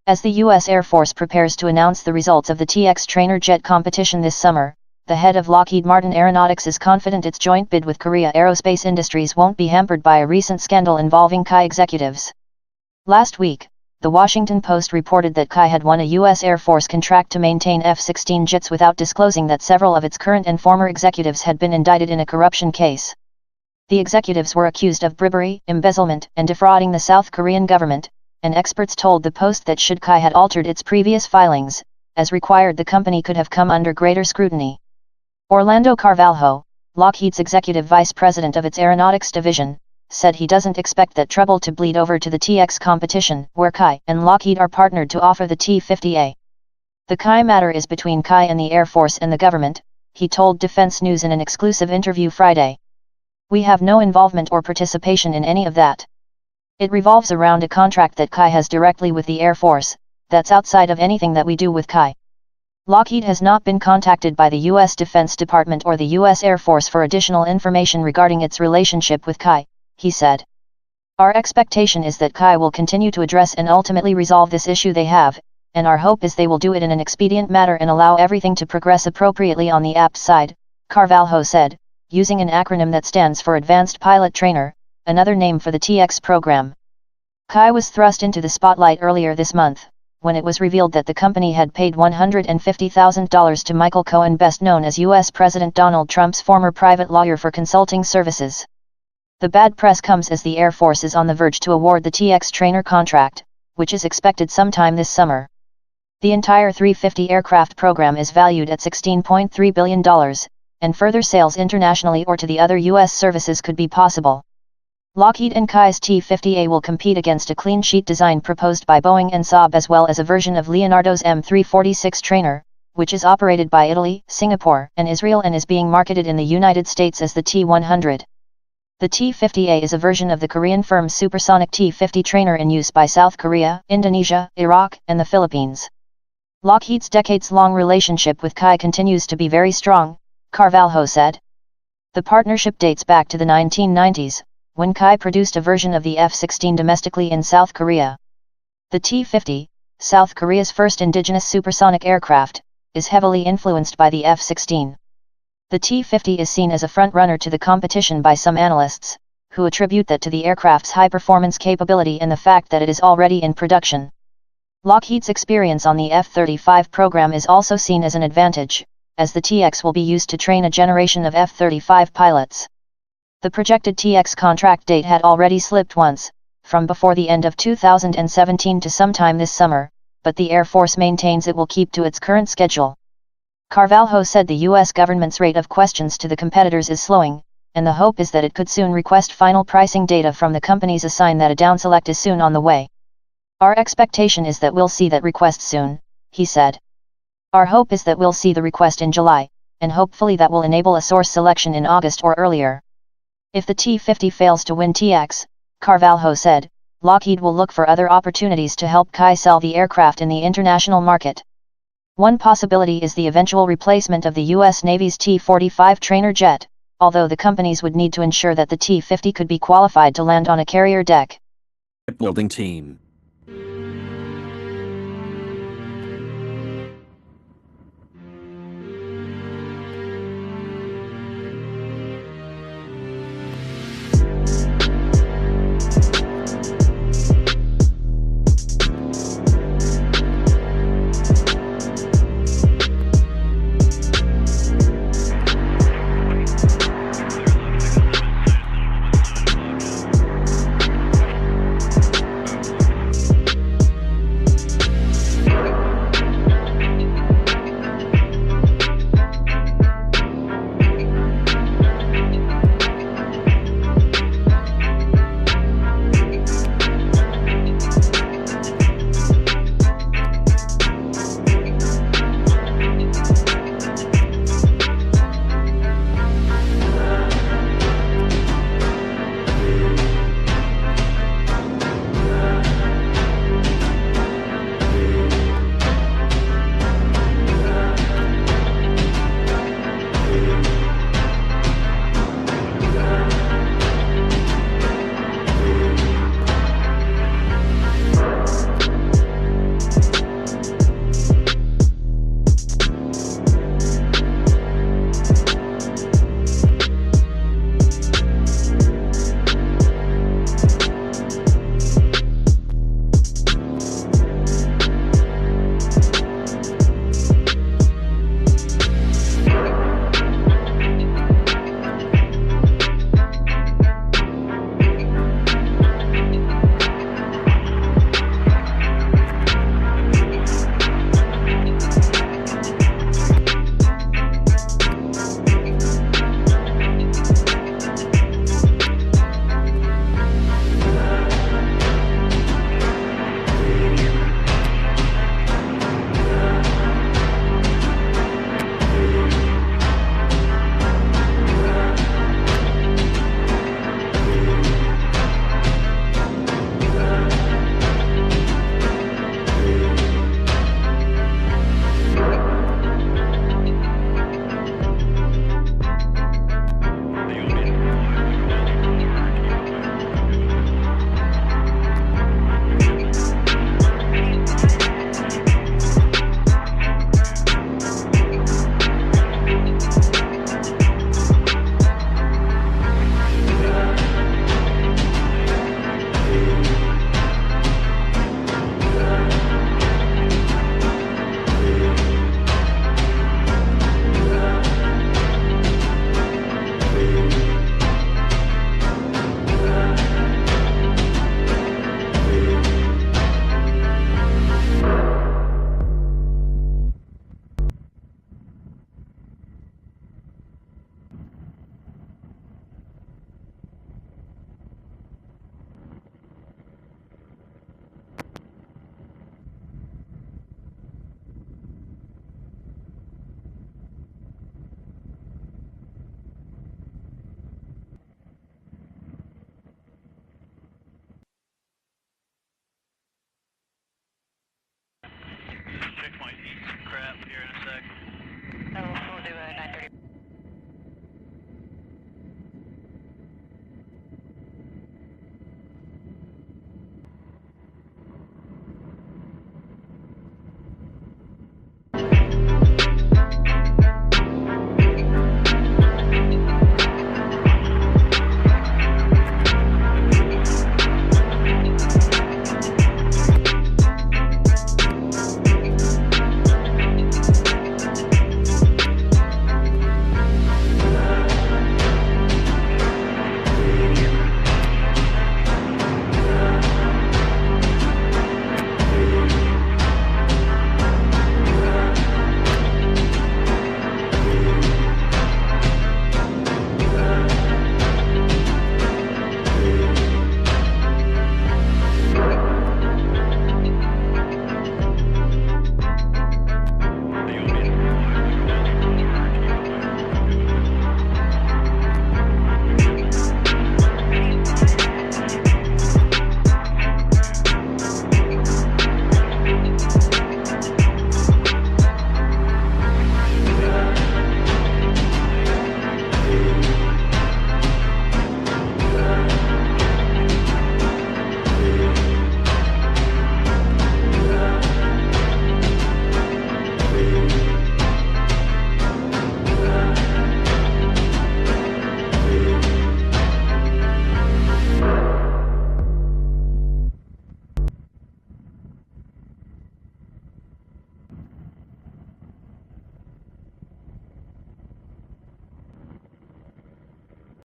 As the U.S. Air Force prepares to announce the results of the T-X trainer jet competition this summer, the head of Lockheed Martin Aeronautics is confident its joint bid with Korea Aerospace Industries won't be hampered by a recent scandal involving KAI executives. Last week, The Washington Post reported that KAI had won a U.S. Air Force contract to maintain F-16 jets without disclosing that several of its current and former executives had been indicted in a corruption case. The executives were accused of bribery, embezzlement, and defrauding the South Korean government, and experts told the Post that should KAI had altered its previous filings, as required, the company could have come under greater scrutiny. Orlando Carvalho, Lockheed's executive vice president of its aeronautics division, said he doesn't expect that trouble to bleed over to the T-X competition, where KAI and Lockheed are partnered to offer the T-50A. The KAI matter is between KAI and the Air Force and the government, he told Defense News in an exclusive interview Friday. We have no involvement or participation in any of that. It revolves around a contract that KAI has directly with the Air Force, that's outside of anything that we do with KAI. Lockheed has not been contacted by the U.S. Defense Department or the U.S. Air Force for additional information regarding its relationship with KAI, he said. Our expectation is that KAI will continue to address and ultimately resolve this issue they have, and our hope is they will do it in an expedient manner and allow everything to progress appropriately on the APS side, Carvalho said, using an acronym that stands for Advanced Pilot Trainer, another name for the T-X program. KAI was thrust into the spotlight earlier this month, when it was revealed that the company had paid $150,000 to Michael Cohen, best known as U.S. President Donald Trump's former private lawyer, for consulting services. The bad press comes as the Air Force is on the verge to award the T-X trainer contract, which is expected sometime this summer. The entire 350 aircraft program is valued at $16.3 billion, and further sales internationally or to the other U.S. services could be possible. Lockheed and KAI's T-50A will compete against a clean sheet design proposed by Boeing and Saab, as well as a version of Leonardo's M346 trainer, which is operated by Italy, Singapore, and Israel and is being marketed in the United States as the T-100. The T-50A is a version of the Korean firm's supersonic T-50 trainer in use by South Korea, Indonesia, Iraq, and the Philippines. Lockheed's decades-long relationship with KAI continues to be very strong, Carvalho said. The partnership dates back to the 1990s, when KAI produced a version of the F-16 domestically in South Korea. The T-50, South Korea's first indigenous supersonic aircraft, is heavily influenced by the F-16. The T-50 is seen as a front-runner to the competition by some analysts, who attribute that to the aircraft's high-performance capability and the fact that it is already in production. Lockheed's experience on the F-35 program is also seen as an advantage, as the T-X will be used to train a generation of F-35 pilots. The projected T-X contract date had already slipped once, from before the end of 2017 to sometime this summer, but the Air Force maintains it will keep to its current schedule. Carvalho said the U.S. government's rate of questions to the competitors is slowing, and the hope is that it could soon request final pricing data from the companies, a sign that a downselect is soon on the way. Our expectation is that we'll see that request soon, he said. Our hope is that we'll see the request in July, and hopefully that will enable a source selection in August or earlier. If the T-50 fails to win T-X, Carvalho said, Lockheed will look for other opportunities to help KAI sell the aircraft in the international market. One possibility is the eventual replacement of the U.S. Navy's T-45 trainer jet, although the companies would need to ensure that the T-50 could be qualified to land on a carrier deck. Building team.